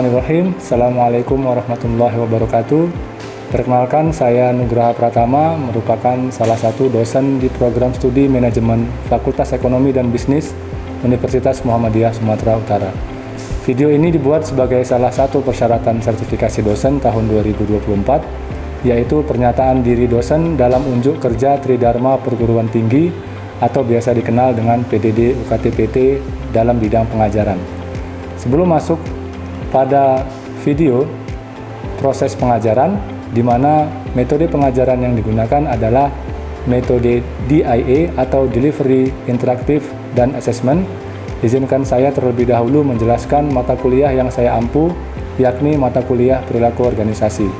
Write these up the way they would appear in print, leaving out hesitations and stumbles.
Bismillahirrahmanirrahim. Assalamualaikum warahmatullahi wabarakatuh. Perkenalkan, saya Nugraha Pratama, merupakan salah satu dosen di program studi manajemen Fakultas Ekonomi dan Bisnis Universitas Muhammadiyah Sumatera Utara. Video ini dibuat sebagai salah satu persyaratan sertifikasi dosen tahun 2024, yaitu pernyataan diri dosen dalam unjuk kerja Tridharma Perguruan Tinggi atau biasa dikenal dengan PDD UKT-PT dalam bidang pengajaran. Sebelum masuk pada video proses pengajaran, di mana metode pengajaran yang digunakan adalah metode DIA atau Delivery, Interaktif, dan Assessment. Izinkan saya terlebih dahulu menjelaskan mata kuliah yang saya ampu, yakni mata kuliah Perilaku Organisasi.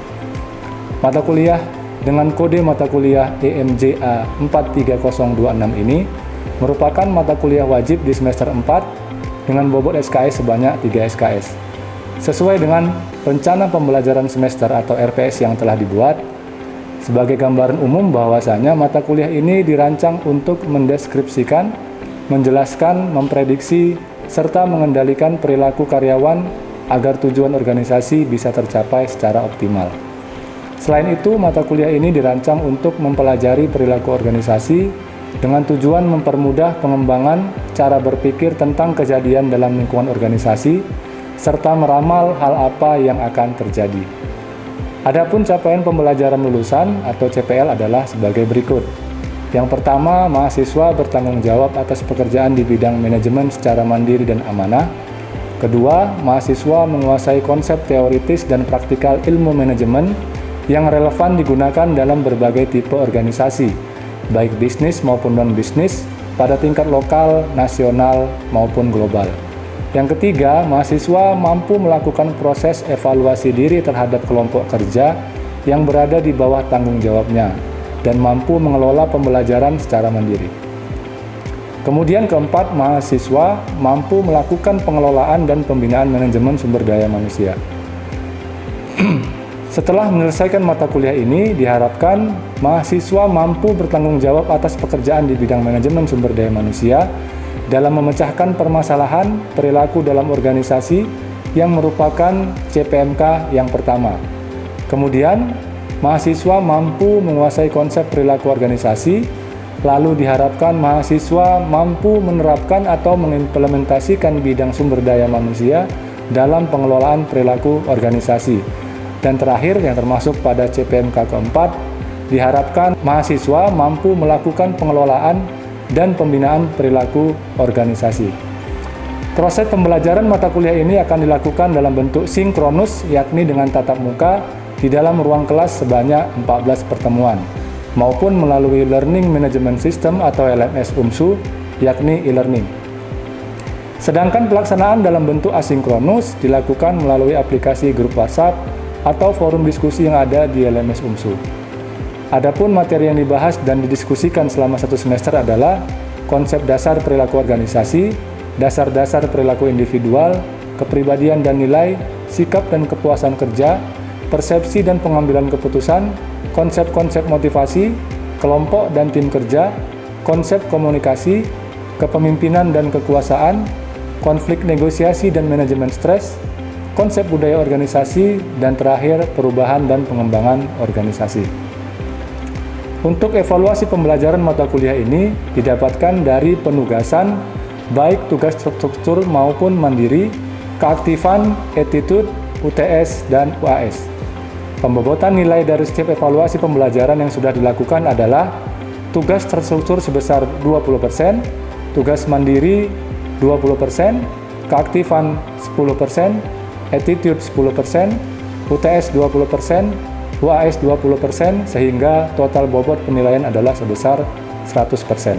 Mata kuliah dengan kode mata kuliah EMJA 43026 ini merupakan mata kuliah wajib di semester 4 dengan bobot SKS sebanyak 3 SKS. Sesuai dengan rencana pembelajaran semester atau RPS yang telah dibuat, sebagai gambaran umum bahwasanya mata kuliah ini dirancang untuk mendeskripsikan, menjelaskan, memprediksi, serta mengendalikan perilaku karyawan agar tujuan organisasi bisa tercapai secara optimal. Selain itu, mata kuliah ini dirancang untuk mempelajari perilaku organisasi dengan tujuan mempermudah pengembangan cara berpikir tentang kejadian dalam lingkungan organisasi, serta meramal hal apa yang akan terjadi. Adapun capaian pembelajaran lulusan atau CPL adalah sebagai berikut. Yang pertama, mahasiswa bertanggung jawab atas pekerjaan di bidang manajemen secara mandiri dan amanah. Kedua, mahasiswa menguasai konsep teoritis dan praktikal ilmu manajemen yang relevan digunakan dalam berbagai tipe organisasi, baik bisnis maupun non-bisnis, pada tingkat lokal, nasional, maupun global. Yang ketiga, mahasiswa mampu melakukan proses evaluasi diri terhadap kelompok kerja yang berada di bawah tanggung jawabnya dan mampu mengelola pembelajaran secara mandiri. Kemudian keempat, mahasiswa mampu melakukan pengelolaan dan pembinaan manajemen sumber daya manusia. Setelah menyelesaikan mata kuliah ini, diharapkan mahasiswa mampu bertanggung jawab atas pekerjaan di bidang manajemen sumber daya manusia dalam memecahkan permasalahan perilaku dalam organisasi yang merupakan CPMK yang pertama. Kemudian, mahasiswa mampu menguasai konsep perilaku organisasi, lalu diharapkan mahasiswa mampu menerapkan atau mengimplementasikan bidang sumber daya manusia dalam pengelolaan perilaku organisasi. Dan terakhir, yang termasuk pada CPMK keempat, diharapkan mahasiswa mampu melakukan pengelolaan dan pembinaan perilaku organisasi. Proses pembelajaran mata kuliah ini akan dilakukan dalam bentuk sinkronus, yakni dengan tatap muka di dalam ruang kelas sebanyak 14 pertemuan, maupun melalui Learning Management System atau LMS UMSU, yakni e-learning. Sedangkan pelaksanaan dalam bentuk asinkronus dilakukan melalui aplikasi grup WhatsApp atau forum diskusi yang ada di LMS UMSU. Adapun materi yang dibahas dan didiskusikan selama satu semester adalah konsep dasar perilaku organisasi, dasar-dasar perilaku individual, kepribadian dan nilai, sikap dan kepuasan kerja, persepsi dan pengambilan keputusan, konsep-konsep motivasi, kelompok dan tim kerja, konsep komunikasi, kepemimpinan dan kekuasaan, konflik negosiasi dan manajemen stres, konsep budaya organisasi, dan terakhir perubahan dan pengembangan organisasi. Untuk evaluasi pembelajaran mata kuliah ini didapatkan dari penugasan, baik tugas struktur maupun mandiri, keaktifan, attitude, UTS, dan UAS. Pembobotan nilai dari setiap evaluasi pembelajaran yang sudah dilakukan adalah tugas terstruktur sebesar 20%, tugas mandiri 20%, keaktifan 10%, attitude 10%, UTS 20%, UAS 20%, sehingga total bobot penilaian adalah sebesar 100%.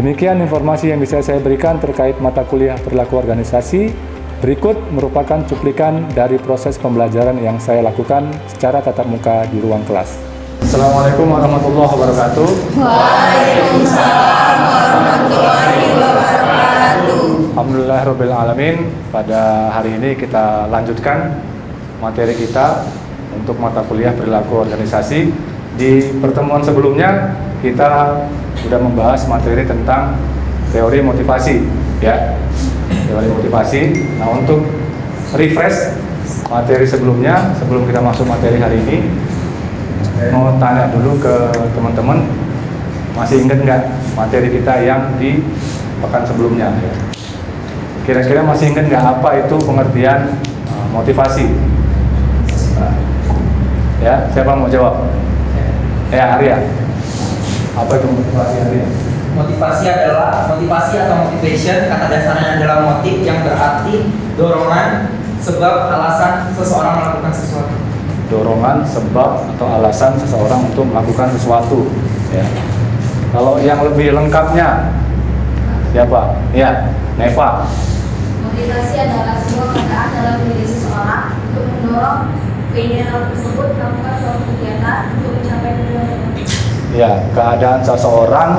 Demikian informasi yang bisa saya berikan terkait mata kuliah perilaku organisasi. Berikut merupakan cuplikan dari proses pembelajaran yang saya lakukan secara tatap muka di ruang kelas. Assalamualaikum warahmatullahi wabarakatuh. Waalaikumsalam warahmatullahi wabarakatuh. Alhamdulillahirrabbilalamin. Pada hari ini kita lanjutkan materi kita untuk mata kuliah perilaku organisasi. Di pertemuan sebelumnya kita sudah membahas materi tentang teori motivasi, ya, teori motivasi. Nah, untuk refresh materi sebelumnya sebelum kita masuk materi hari ini. Saya mau tanya dulu ke teman-teman, masih ingat nggak materi kita yang di pekan sebelumnya? Kira-kira masih ingat nggak apa itu pengertian motivasi? Ya, siapa mau jawab? Ya, Arya. Apa itu motivasi, Arya? Motivasi atau motivation, kata dasarnya adalah motif yang berarti dorongan, sebab, alasan seseorang melakukan sesuatu. Dorongan, sebab, atau alasan seseorang untuk melakukan sesuatu. Ya. Kalau yang lebih lengkapnya siapa? Ya, Neva. Motivasi adalah sebuah keadaan dalam diri seseorang untuk mendorong keinginan tersebut melakukan suatu kegiatan untuk mencapai tujuan tertentu. Ya, keadaan seseorang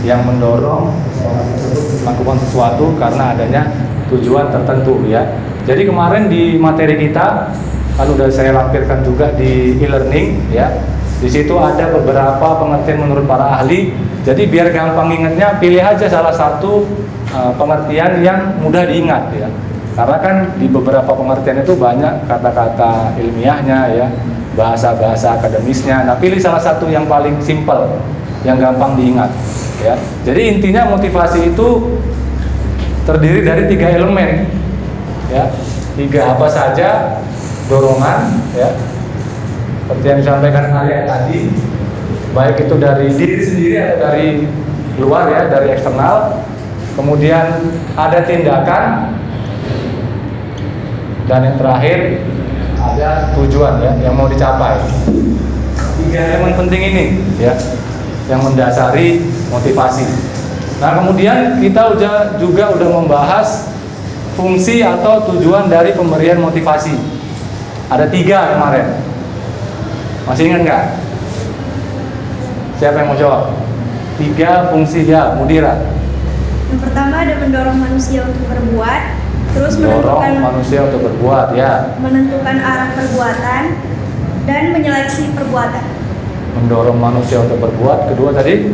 yang mendorong seseorang tersebut melakukan sesuatu karena adanya tujuan tertentu, ya. Jadi kemarin di materi kita kan udah saya lampirkan juga di e-learning, ya. Di situ ada beberapa pengertian menurut para ahli. Jadi biar gampang ingatnya, pilih aja salah satu pengertian yang mudah diingat, ya. Karena kan di beberapa pengertian itu banyak kata-kata ilmiahnya, ya, bahasa-bahasa akademisnya. Nah, pilih salah satu yang paling simpel, yang gampang diingat, ya. Jadi intinya motivasi itu terdiri dari 3 elemen, ya. 3 apa saja? Dorongan, ya. Seperti yang disampaikan Arya tadi, baik itu dari diri sendiri atau dari luar, ya, dari eksternal. Kemudian ada tindakan, dan yang terakhir ada tujuan, ya, yang mau dicapai. 3 elemen penting ini, ya, yang mendasari motivasi. Nah, kemudian kita juga udah membahas fungsi atau tujuan dari pemberian motivasi. Ada 3 kemarin. Masih ingat nggak? Siapa yang mau jawab? 3 fungsi, ya, Mudira. Yang pertama ada mendorong manusia untuk berbuat, terus Mendorong manusia untuk berbuat, ya. menentukan arah perbuatan, dan menyeleksi perbuatan. Mendorong manusia untuk berbuat. Kedua tadi?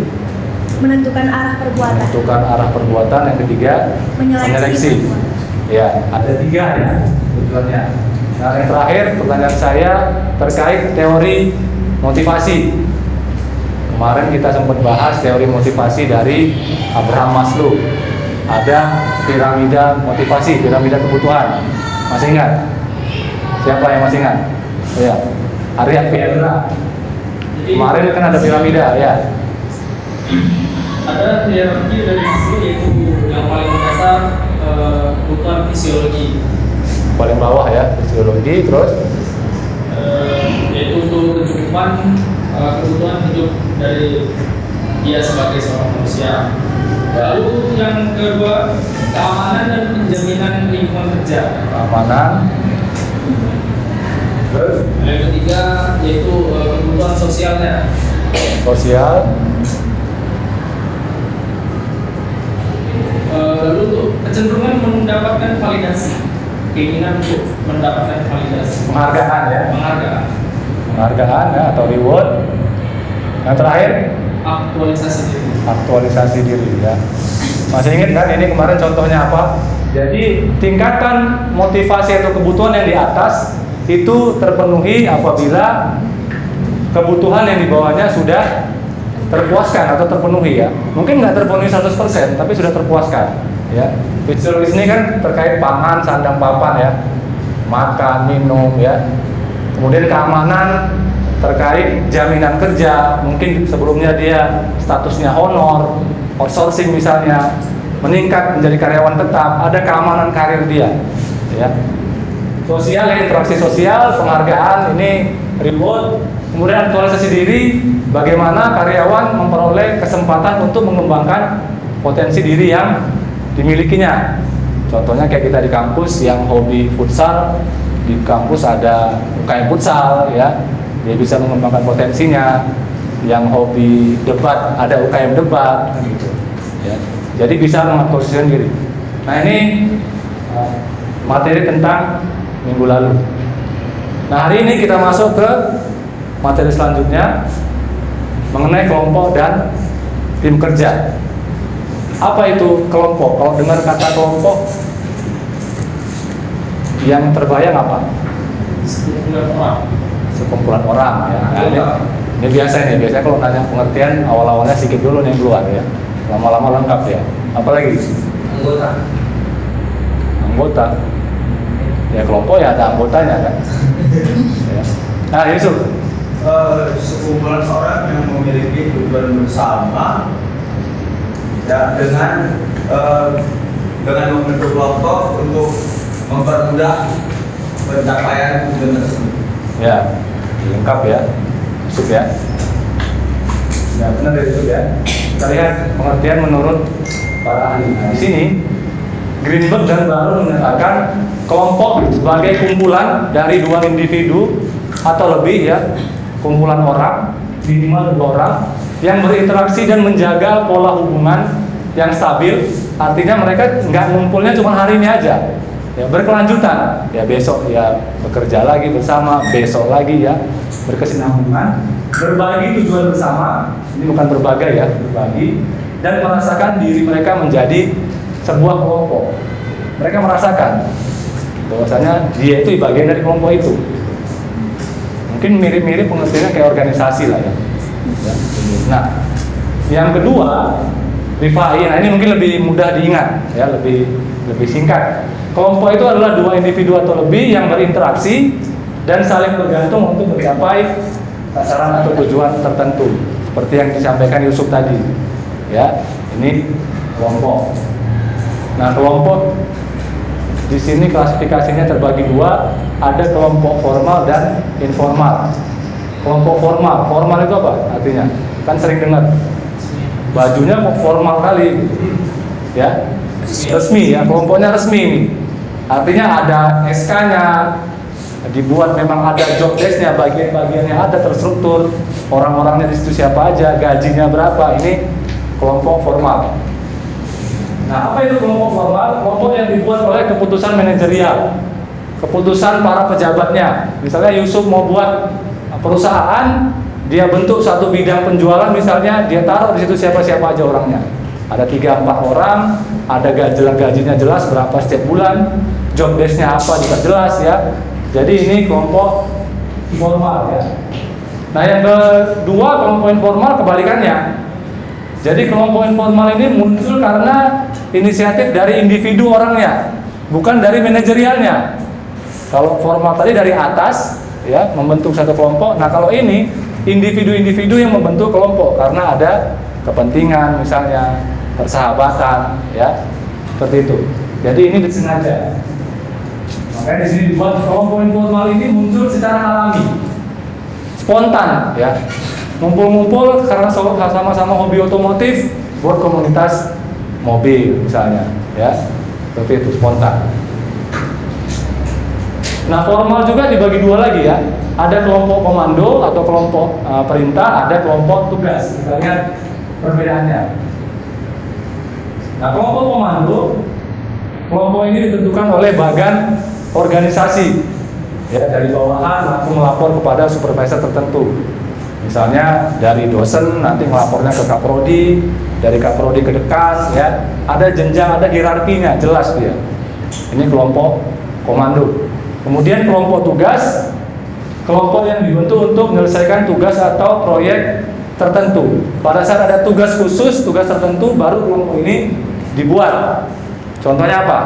Menentukan arah perbuatan. Menentukan arah perbuatan. Yang ketiga? Menyeleksi. Ya, ada 3, ya, tujuannya. Nah, yang terakhir pertanyaan saya terkait teori motivasi. Kemarin kita sempat bahas teori motivasi dari Abraham Maslow. Ada piramida motivasi, piramida kebutuhan. Masih ingat? Siapa yang masih ingat? Ya, Arya Fiedra. Kemarin kan ada piramida, ya. Ada hierarki dari Maslow, yaitu yang paling dasar kebutuhan fisiologi. Paling bawah, ya, fisiologi, terus Yaitu untuk kebutuhan hidup dari dia sebagai seorang manusia. Lalu yang kedua, keamanan dan penjaminan lingkungan kerja. keamanan. Terus Yang ketiga yaitu kebutuhan sosialnya. sosial. Lalu untuk kecenderungan mendapatkan validasi, keinginan untuk mendapatkan validasi, Penghargaan, ya. penghargaan, Ya, atau reward. Yang terakhir aktualisasi diri. aktualisasi diri, ya. Masih ingat kan ini kemarin contohnya apa? Jadi tingkatan motivasi atau kebutuhan yang di atas itu terpenuhi apabila kebutuhan yang di bawahnya sudah terpuaskan atau terpenuhi, ya. Mungkin nggak terpenuhi 100%, tapi sudah terpuaskan, ya. Fisiologis ini kan terkait pangan, sandang, papan, ya. Makan, minum, ya. Kemudian keamanan terkait jaminan kerja, mungkin sebelumnya dia statusnya honor, outsourcing misalnya, meningkat menjadi karyawan tetap, ada keamanan karir dia, ya. Sosial, interaksi sosial, penghargaan, ini reward. Kemudian aktualisasi diri, bagaimana karyawan memperoleh kesempatan untuk mengembangkan potensi diri yang dimilikinya. Contohnya kayak kita di kampus yang hobi futsal, di kampus ada UKM futsal, ya. Dia bisa mengembangkan potensinya. Yang hobi debat ada UKM debat, gitu, ya. Jadi bisa mengaktualisasikan diri. Nah, ini materi tentang minggu lalu. Nah, hari ini kita masuk ke materi selanjutnya mengenai kelompok dan tim kerja. Apa itu kelompok? Kalau dengar kata kelompok, Yang terbayang apa? Sekumpulan orang. Sekumpulan orang ya. Nah, ini biasa nih, biasanya kalau nanya pengertian awal-awalnya sedikit dulu nih yang keluar ya. Lama-lama lengkap ya. Apalagi? Anggota. Ya kelompok ya ada anggotanya kan. Ya. Nah Yusuf. Sekumpulan orang yang memiliki tujuan bersama ya, dengan membentuk kelompok untuk mempermudah pencapaian tujuan tersebut. Ya, lengkap ya, Yusuf ya. Ya benar ya Yusuf ya. Kita lihat pengertian menurut para ahli. Nah, di sini Greenberg dan Baron menyatakan kelompok sebagai kumpulan dari dua individu atau lebih ya, kumpulan orang minimal 2 orang yang berinteraksi dan menjaga pola hubungan yang stabil. Artinya mereka nggak ngumpulnya cuma hari ini aja, ya berkelanjutan. Ya besok ya bekerja lagi bersama, besok lagi ya berkesinambungan, berbagi tujuan bersama. Ini bukan berbagai ya, berbagi dan merasakan diri mereka menjadi sebuah kelompok. Mereka merasakan bahwasanya dia itu bagian dari kelompok itu. Mungkin mirip-mirip pengertiannya kayak organisasi lah ya. Nah, yang kedua, Rifai. Nah ini mungkin lebih mudah diingat, ya lebih singkat. Kelompok itu adalah 2 individu atau lebih yang berinteraksi dan saling bergantung untuk mencapai sasaran atau tujuan tertentu. Seperti yang disampaikan Yusuf tadi, ya ini kelompok. Nah kelompok di sini klasifikasinya terbagi 2, ada kelompok formal dan informal. Kelompok formal itu apa artinya? Kan sering dengar bajunya formal kali, ya resmi ya, kelompoknya resmi nih. Artinya ada SK-nya, dibuat memang ada job desk-nya, bagian-bagiannya ada terstruktur, orang-orangnya di situ siapa aja, gajinya berapa. Ini kelompok formal. Nah, apa itu kelompok formal? Kelompok yang dibuat oleh keputusan manajerial, keputusan para pejabatnya. Misalnya Yusuf mau buat perusahaan, dia bentuk satu bidang penjualan misalnya, dia taruh di situ siapa-siapa aja orangnya. Ada 3-4 orang, ada gajinya jelas berapa setiap bulan, job desk-nya apa juga jelas ya. Jadi ini kelompok formal ya. Nah yang kedua kelompok informal kebalikannya. Jadi kelompok informal ini muncul karena inisiatif dari individu orangnya, bukan dari manajerialnya. Kalau formal tadi dari atas ya membentuk satu kelompok. Nah kalau ini individu-individu yang membentuk kelompok karena ada kepentingan misalnya persahabatan ya seperti itu. Jadi ini disengaja. Makanya di sini dibuat kelompok informal ini muncul secara alami, spontan ya. Ngumpul-ngumpul karena sama-sama hobi otomotif, buat komunitas mobil misalnya ya. Seperti itu spontan. Nah formal juga dibagi 2 lagi ya. Ada kelompok komando atau kelompok perintah, ada kelompok tugas. Kita lihat perbedaannya. Nah kelompok komando, kelompok ini ditentukan oleh bagan organisasi ya, dari bawahan langsung melapor kepada supervisor tertentu. Misalnya dari dosen nanti melapornya ke kaprodi, dari kaprodi ke dekan ya. Ada jenjang, ada hierarkinya jelas dia. Ini kelompok komando. Kemudian kelompok tugas, kelompok yang dibentuk untuk menyelesaikan tugas atau proyek tertentu. Pada saat ada tugas khusus, tugas tertentu, baru kelompok ini dibuat. Contohnya apa?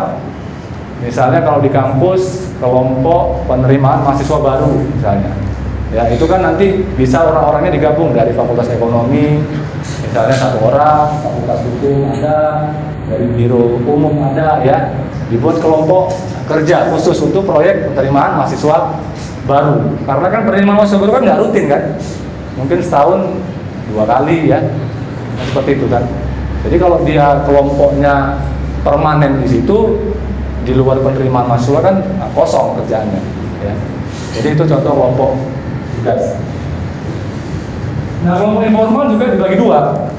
Misalnya kalau di kampus, kelompok penerimaan mahasiswa baru misalnya. Ya, itu kan nanti bisa orang-orangnya digabung dari Fakultas Ekonomi, misalnya 1 orang, Fakultas Hukum ada, dari Biro Umum ada ya. Dibuat kelompok kerja khusus untuk proyek penerimaan mahasiswa baru. Karena kan penerimaan mahasiswa baru kan nggak rutin kan, mungkin setahun 2 kali ya, nah, seperti itu kan. Jadi kalau dia kelompoknya permanen di situ, di luar penerimaan mahasiswa kan kosong kerjaannya. Ya. Jadi itu contoh kelompok tugas. Nah kelompok informal juga dibagi 2.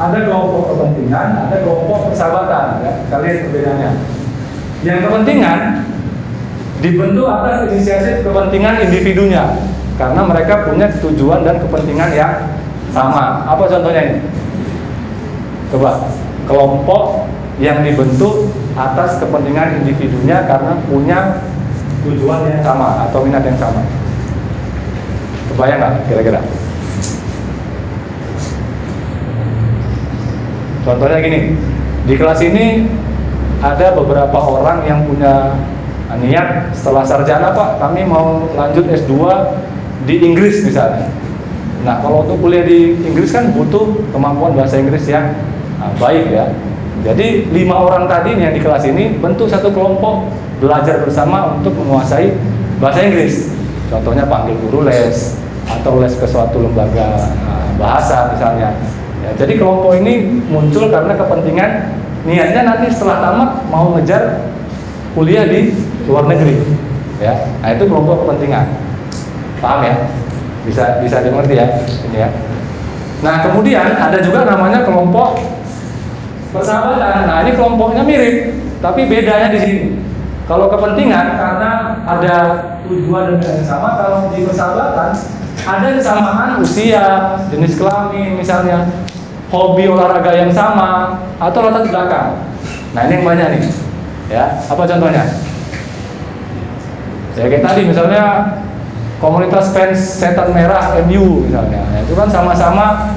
Ada kelompok kepentingan, ada kelompok persahabatan. Ya. Kita lihat perbedaannya. Yang kepentingan dibentuk atas inisiatif kepentingan individunya, karena mereka punya tujuan dan kepentingan yang sama. Apa contohnya ini? Coba, kelompok yang dibentuk atas kepentingan individunya karena punya tujuan yang sama atau minat yang sama. Kebayang nggak kira-kira? Contohnya gini, di kelas ini ada beberapa orang yang punya niat setelah sarjana, Pak, kami mau lanjut S2 di Inggris misalnya. Nah, kalau untuk kuliah di Inggris kan butuh kemampuan bahasa Inggris yang baik ya. Jadi 5 orang tadi yang di kelas ini bentuk satu kelompok belajar bersama untuk menguasai bahasa Inggris. Contohnya panggil guru les atau les ke suatu lembaga bahasa misalnya. Ya, jadi kelompok ini muncul karena kepentingan niatnya nanti setelah tamat mau ngejar kuliah di luar negeri. Ya, nah itu kelompok kepentingan. Paham ya? Bisa dimengerti ya ini ya. Nah, kemudian ada juga namanya kelompok persahabatan. Nah, ini kelompoknya mirip, tapi bedanya di sini. Kalau kepentingan karena ada tujuan dan yang sama, kalau di persahabatan ada kesamaan usia, jenis kelamin misalnya, hobi olahraga yang sama, atau latar belakang. Nah, ini yang banyak nih. Ya, apa contohnya? Ya kayak tadi misalnya komunitas fans setan merah MU misalnya, nah, itu kan sama-sama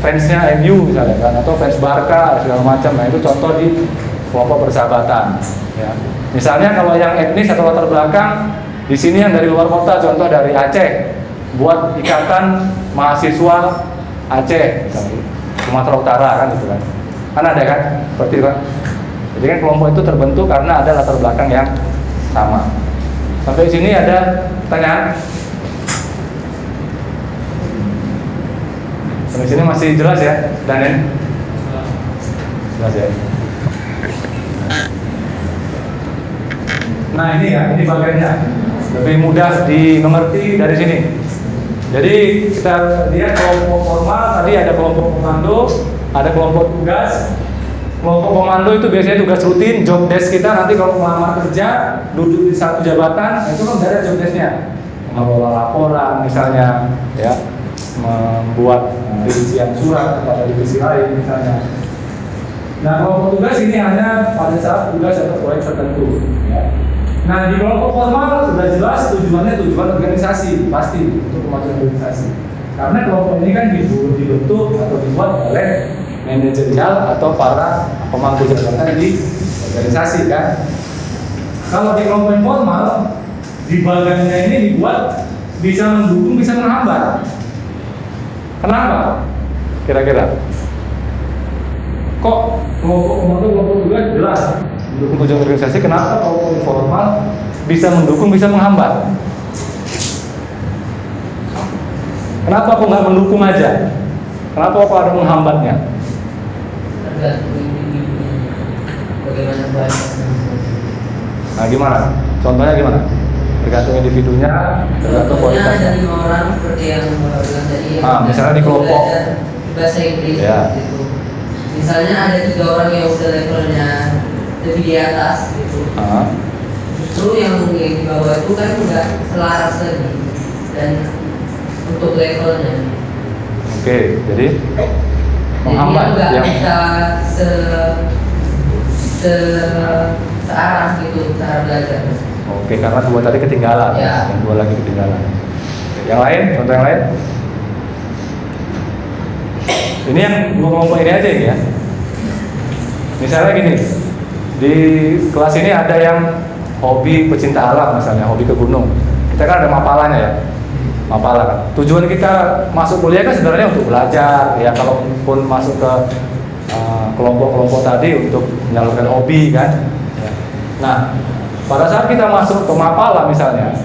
fansnya MU misalnya kan, atau fans Barca segala macam. Nah, itu contoh di kelompok persahabatan. Ya. Misalnya kalau yang etnis atau latar belakang di sini yang dari luar kota, contoh dari Aceh, buat ikatan mahasiswa Aceh, misalnya, Sumatera Utara kan gitu kan. Kan ada kan, seperti itu kan. Jadi kan kelompok itu terbentuk karena ada latar belakang yang sama. Sampai sini ada pertanyaan? Sampai sini masih jelas ya, Daniel? Jelas ya. Nah ini ya, ini bagiannya lebih mudah dimengerti dari sini. Jadi kita lihat kelompok formal tadi ada kelompok komando, ada kelompok tugas. Kelompok komando itu biasanya tugas rutin, job desk kita nanti kalau melamar kerja, duduk di satu jabatan, itu kan ada job desknya, mengelola laporan misalnya, ya, membuat rincian surat kepada divisi lain misalnya. Nah, kelompok tugas ini hanya pada saat tugas atau proyek tertentu. Ya. Nah, di kelompok formal sudah jelas tujuannya tujuan organisasi, pasti untuk kemajuan organisasi. Karena kelompok ini kan dibentuk atau dibuat oleh manajerial atau para pemangku jabatan di organisasi kan. Kalau di kelompok informal, di bagiannya ini dibuat bisa mendukung, bisa menghambat. Kenapa? Kira-kira? Kok kelompok komando, kelompok tugas jelas mendukung tujuan organisasi, kenapa kelompok informal bisa mendukung, bisa menghambat? Kenapa kok nggak mendukung aja? Kenapa kok ada menghambatnya? Bagaimana bahasa? Nah, gimana? Contohnya gimana? Tergantung individunya, tergantung Contohnya ada kualitasnya. 5 orang seperti yang Bapak bilang tadi. Misalnya di kelompok belajar bahasa Inggris ya. gitu. Misalnya ada 3 orang yang udah levelnya lebih di atas gitu. Justru yang di bawah itu kan udah selaras lagi dan untuk levelnya. Oke, jadi menghambat nggak yang bisa searah gitu cara belajar. oke, karena dua tadi ketinggalan, Ya. yang dua lagi ketinggalan. Oke, yang lain, contoh yang lain. Ini yang dua kelompok ini aja ini ya. Misalnya gini, di kelas ini ada yang hobi pecinta alam misalnya, hobi ke gunung. Kita kan ada mapalanya ya. Mapala kan. Tujuan kita masuk kuliah kan sebenarnya untuk belajar ya, kalaupun masuk ke kelompok-kelompok tadi untuk menyalurkan hobi kan. Ya. Nah, pada saat kita masuk ke mapala misalnya,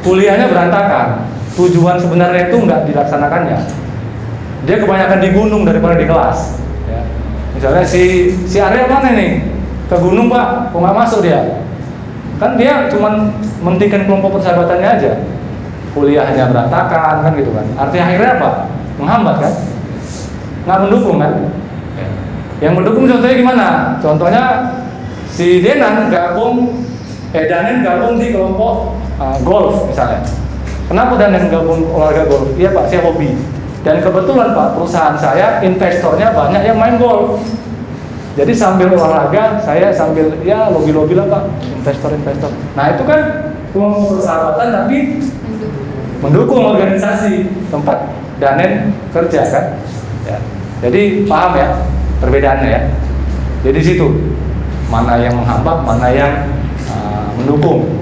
kuliahnya berantakan. Tujuan sebenarnya itu nggak dilaksanakannya. Dia kebanyakan di gunung daripada di kelas. Ya. Misalnya si Ariel mana nih? Ke gunung Pak, kok nggak masuk dia? Kan dia cuma mentingkan kelompok persahabatannya aja. Kuliahnya berantakan kan gitu kan. Artinya akhirnya apa? Menghambat kan? Nggak mendukung kan? Yang mendukung contohnya gimana? Contohnya si Danen gabung di kelompok golf misalnya. Kenapa Danen gabung olahraga golf? Iya Pak, saya hobi. Dan kebetulan Pak, perusahaan saya investornya banyak yang main golf. Jadi sambil olahraga, saya sambil ya lobby-lobby lah Pak, investor-investor. Nah itu kan cuma persahabatan tapi mendukung organisasi tempat Danen kerja kan. Ya. Jadi paham ya perbedaannya ya. Jadi di situ mana yang menghambat, mana yang mendukung.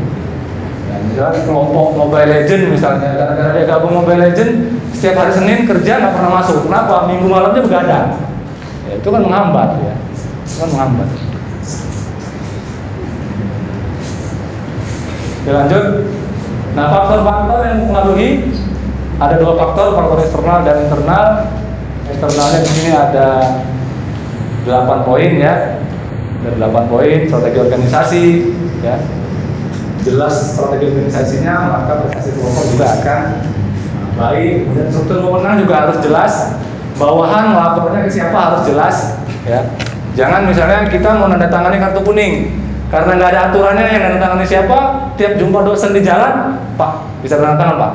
Ya, misalnya kelompok Mobile Legend misalnya, gara-gara dia gabung Mobile Legend, setiap hari Senin kerja nggak pernah masuk. Kenapa? Minggu malamnya begadang. Ya, itu kan menghambat ya. Itu kan menghambat. Oke, lanjut. Nah, faktor-faktor yang mempengaruhi ada 2 faktor eksternal dan internal. Eksternalnya di sini ada 8 poin ya. Ada 8 poin strategi organisasi ya. Jelas strategi organisasinya, maka prestasi kelompok juga akan baik. Kemudian struktur wewenang juga harus jelas. Bawahan melapornya ke siapa harus jelas ya. Jangan misalnya kita mau nandatangani kartu kuning karena nggak ada aturannya yang nandatangani siapa. Tiap jumpa dosen di jalan, Pak bisa nandatangan Pak.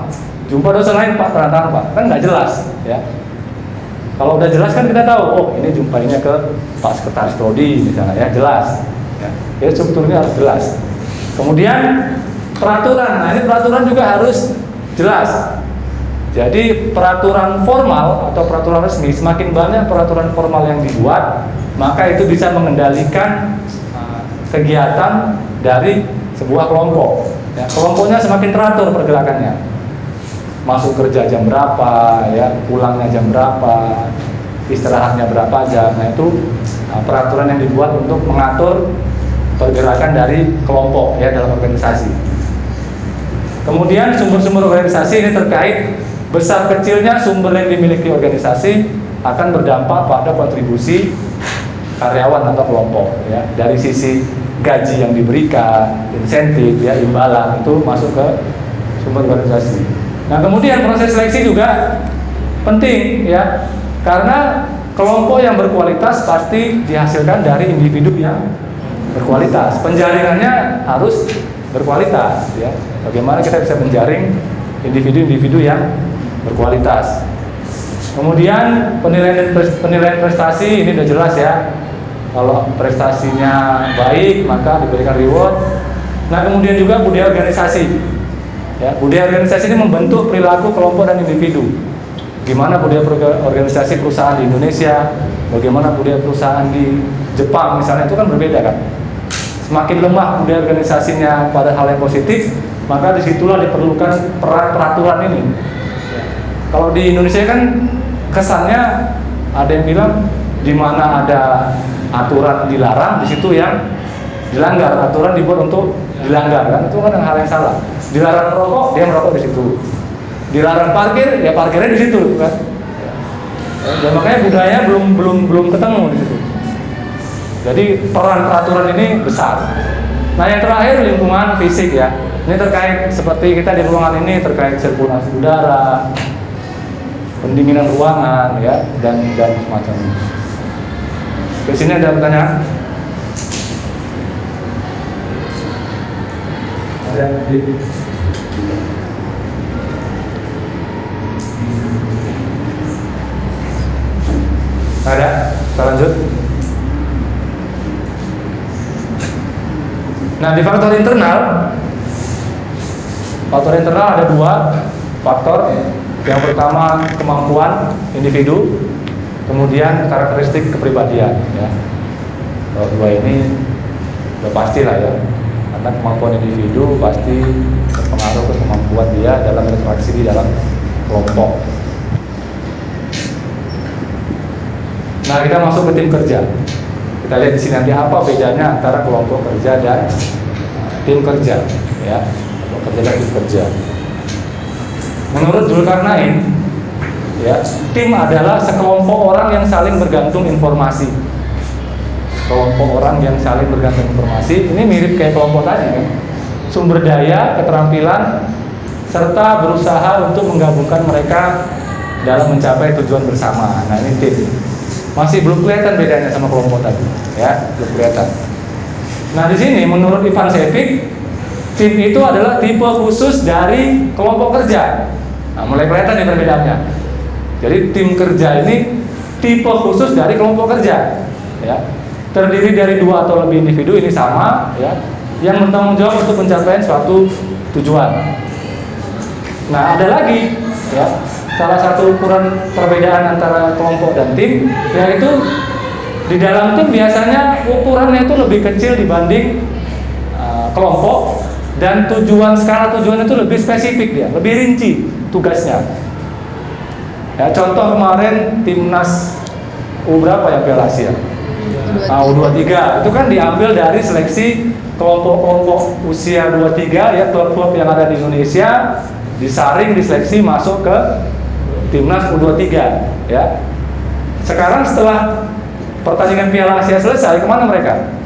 Jumpa dosen lain Pak nandatangan Pak. Kan nggak jelas ya. Kalau udah jelas kan kita tahu, oh ini jumpainya ke Pak Sekretaris Prodi misalnya ya, jelas. Ya, jadi strukturnya harus jelas. Kemudian peraturan, nah ini peraturan juga harus jelas. Jadi peraturan formal atau peraturan resmi, semakin banyak peraturan formal yang dibuat, maka itu bisa mengendalikan kegiatan dari sebuah kelompok. Ya, kelompoknya semakin teratur pergerakannya. Masuk kerja jam berapa, ya, pulangnya jam berapa, istirahatnya berapa jam. Nah itu peraturan yang dibuat untuk mengatur pergerakan dari kelompok ya dalam organisasi. Kemudian sumber-sumber organisasi ini terkait besar kecilnya sumber yang dimiliki organisasi akan berdampak pada kontribusi karyawan atau kelompok ya. Dari sisi gaji yang diberikan, insentif ya, imbalan itu masuk ke sumber organisasi. Nah, kemudian proses seleksi juga penting ya. Karena kelompok yang berkualitas pasti dihasilkan dari individu yang berkualitas. Penjaringannya harus berkualitas ya. Bagaimana kita bisa menjaring individu-individu yang berkualitas. Kemudian penilaian prestasi ini sudah jelas ya. Kalau prestasinya baik maka diberikan reward. Nah, kemudian juga budaya organisasi. Ya, budaya organisasi ini membentuk perilaku kelompok dan individu. Gimana budaya organisasi perusahaan di Indonesia, bagaimana budaya perusahaan di Jepang misalnya, itu kan berbeda kan. Semakin lemah budaya organisasinya pada hal yang positif, maka disitulah diperlukan peran peraturan ini. Kalau di Indonesia kan kesannya ada yang bilang di mana ada aturan dilarang, di situ yang dilanggar. Aturan dibuat untuk dilanggar kan, itu kan hal yang salah. Dilarang merokok, dia merokok di situ. Dilarang parkir, ya parkirnya di situ kan. Dan makanya budaya belum ketemu di situ. Jadi peran peraturan ini besar. Nah, yang terakhir lingkungan fisik ya. Ini terkait seperti kita di ruangan ini terkait sirkulasi udara, pendinginan ruangan ya, dan semacamnya. Di sini ada pertanyaan? Ada. Ada? Kita lanjut. Nah, di faktor internal ada 2 faktor. Yang pertama kemampuan individu, kemudian karakteristik kepribadian. Ya. Kalau 2 ini udah pasti lah ya, karena kemampuan individu pasti berpengaruh ke kemampuan dia dalam interaksi di dalam kelompok. Nah, kita masuk ke tim kerja. Kita lihat di sini nanti apa bedanya antara kelompok kerja dan tim kerja, ya. Kelompok kerja dan tim kerja. Menurut Zulkarnain, ya, tim adalah sekelompok orang yang saling bergantung informasi. Kelompok orang yang saling bergantung informasi. Ini mirip kayak kelompok tadi kan. Sumber daya, keterampilan, serta berusaha untuk menggabungkan mereka dalam mencapai tujuan bersama. Nah, ini tim. Masih belum kelihatan bedanya sama kelompok tadi, ya, belum kelihatan. Nah, di sini menurut Ivan Sevik, tim itu adalah tipe khusus dari kelompok kerja. Nah, mulai kelihatan nih perbedaannya. Jadi tim kerja ini tipe khusus dari kelompok kerja, ya. terdiri dari 2 atau lebih individu, ini sama ya, yang bertanggung jawab untuk pencapaian suatu tujuan. Nah, ada lagi ya, salah satu ukuran perbedaan antara kelompok dan tim, yaitu di dalam tim biasanya ukurannya itu lebih kecil dibanding kelompok, dan skala tujuan itu lebih spesifik, dia lebih rinci tugasnya. Ya, contoh kemarin timnas U berapa ya Piala Asia? U23 itu kan diambil dari seleksi kelompok-kelompok usia 23 ya, klub-klub yang ada di Indonesia disaring, diseleksi masuk ke timnas U23 ya. Sekarang setelah pertandingan Piala Asia selesai, kemana mereka?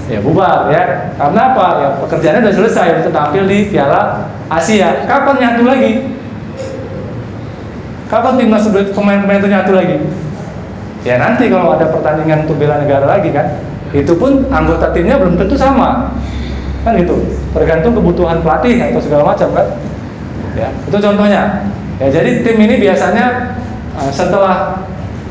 Ya bubar ya. Karena apa? Ya pekerjaannya sudah selesai untuk tampil di Piala Asia. Kapan nyatu lagi? Kapan timnas pemain-pemain itu nyatu lagi? Ya nanti kalau ada pertandingan untuk bela negara lagi kan. Itu pun anggota timnya belum tentu sama. Kan gitu. Tergantung kebutuhan pelatih atau segala macam kan. Ya, itu contohnya. Ya jadi tim ini biasanya setelah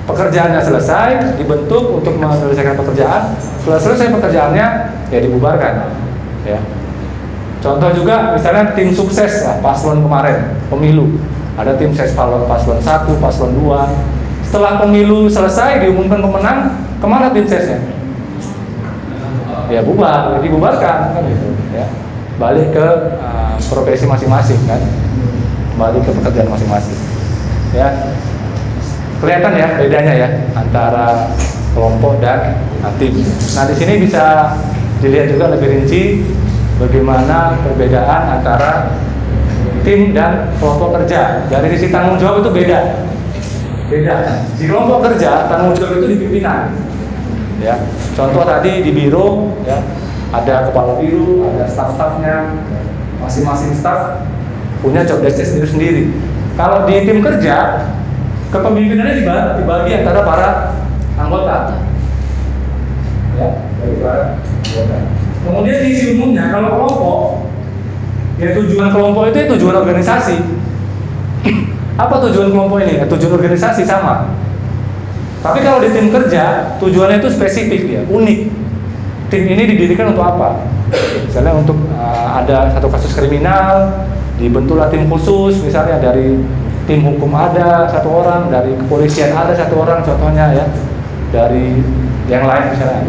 pekerjaannya selesai dibentuk untuk menyelesaikan pekerjaan. Setelah selesai pekerjaannya ya dibubarkan. Ya. Contoh juga misalnya tim sukses lah, paslon kemarin pemilu. Ada tim sukses paslon 1, paslon 2. Setelah pemilu selesai diumumkan pemenang, kemana tim suksesnya? Ya bubar, dibubarkan kan gitu. Ya. Balik ke profesi masing-masing kan. Balik ke pekerjaan masing-masing. Ya. Kelihatan ya bedanya ya antara kelompok dan tim. Nah di sini bisa dilihat juga lebih rinci bagaimana perbedaan antara tim dan kelompok kerja. Dari sisi tanggung jawab itu beda. Di kelompok kerja tanggung jawab itu di pimpinan. Ya. Contoh tadi di biro ya, ada kepala biro, ada staf-stafnya, masing-masing staf punya job desk sendiri. Kalau di tim kerja, kepemimpinannya dibagi antara para anggota. Ya, bagi para anggota. Kemudian di isi umumnya, kalau kelompok, ya tujuan kelompok itu tujuan organisasi. Apa tujuan kelompok ini? Ya, tujuan organisasi sama. Tapi kalau di tim kerja, tujuannya itu spesifik ya, unik. Tim ini didirikan untuk apa? Misalnya untuk ada satu kasus kriminal, dibentuklah tim khusus, misalnya dari tim hukum ada 1 orang, dari kepolisian ada 1 orang, contohnya ya, dari yang lain misalnya.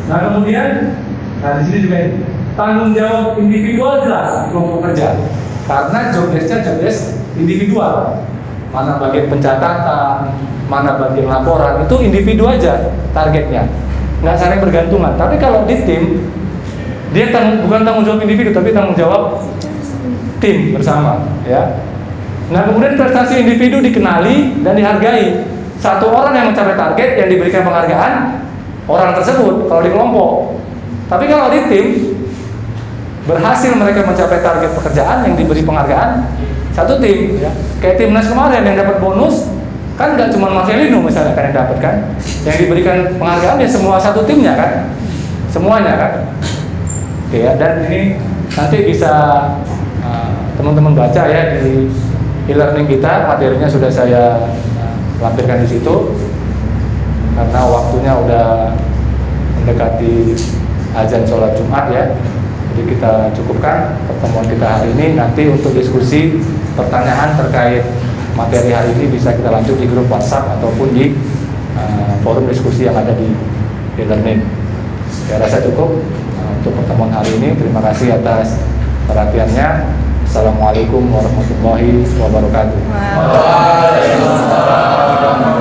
Nah kemudian, di sini juga ini, tanggung jawab individual jelas kelompok kerja, karena job desk individual. Mana bagian pencatatan, mana bagian laporan, itu individu aja targetnya, nggak saling bergantungan. Tapi kalau di tim, dia bukan tanggung jawab individu, tapi tanggung jawab tim bersama, ya. Nah kemudian prestasi individu dikenali dan dihargai. 1 orang yang mencapai target yang diberikan penghargaan orang tersebut kalau di kelompok. Tapi kalau di tim, berhasil mereka mencapai target pekerjaan yang diberi penghargaan 1 tim. Ya. Kayak timnas kemarin yang dapat bonus kan nggak cuma Marcelino misalnya kan yang dapat kan, yang diberikan penghargaan ya semua 1 timnya kan, semuanya kan. Oke ya, dan ini nanti bisa teman-teman baca ya di e-learning kita, materinya sudah saya lampirkan di situ. Karena waktunya udah mendekati azan sholat Jumat ya, jadi kita cukupkan pertemuan kita hari ini. Nanti untuk diskusi pertanyaan terkait materi hari ini bisa kita lanjut di grup WhatsApp ataupun di forum diskusi yang ada di e-learning. Saya rasa cukup untuk pertemuan hari ini. Terima kasih atas perhatiannya. Assalamualaikum warahmatullahi wabarakatuh. Waalaikumsalam.